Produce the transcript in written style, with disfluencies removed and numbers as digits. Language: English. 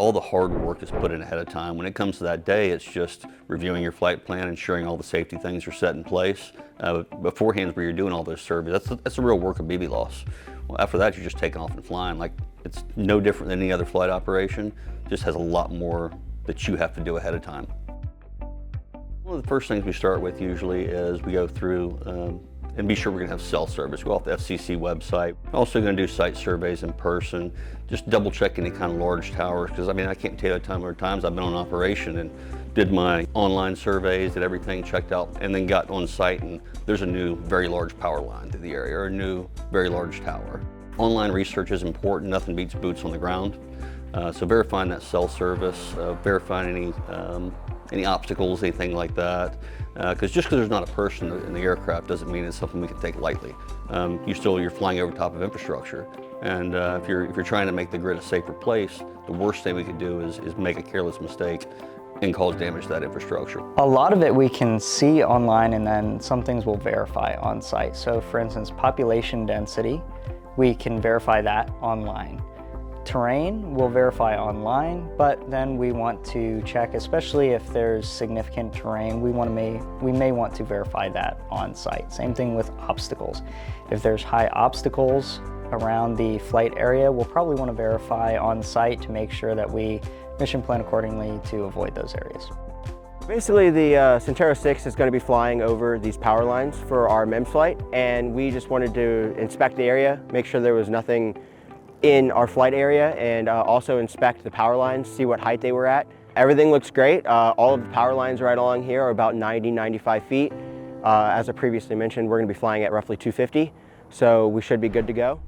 All the hard work is put in ahead of time. When it comes to that day, it's just reviewing your flight plan, ensuring all the safety things are set in place. Beforehand, where you're doing all those surveys, that's the real work of BLVOS. Well, after that, you're just taking off and flying. Like, it's no different than any other flight operation, just has a lot more that you have to do ahead of time. One of the first things we start with usually is we go through and be sure we're going to have cell service. Go off the FCC website. Also going to do site surveys in person. Just double check any kind of large towers, because I mean, I can't tell you how many times I've been on operation and did my online surveys, did everything, checked out, and then got on site and there's a new very large power line through the area, or a new very large tower. Online research is important. Nothing beats boots on the ground. So verifying that cell service, verifying any obstacles, anything like that. Because just because there's not a person in the aircraft doesn't mean it's something we can take lightly. You're flying over top of infrastructure. And if you're trying to make the grid a safer place, the worst thing we could do is make a careless mistake and cause damage to that infrastructure. A lot of it we can see online, and then some things we'll verify on site. So for instance, population density, we can verify that online. Terrain we'll verify online, but then we want to check, especially if there's significant terrain, we may want to verify that on site. Same thing with obstacles. If there's high obstacles around the flight area, we'll probably want to verify on site to make sure that we mission plan accordingly to avoid those areas. Basically, the Centero 6 is going to be flying over these power lines for our Mims flight, and we just wanted to inspect the area, make sure there was nothing in our flight area, and also inspect the power lines, see what height they were at. Everything looks great. All of the power lines right along here are about 90-95 feet. As I previously mentioned, we're going to be flying at roughly 250, so we should be good to go.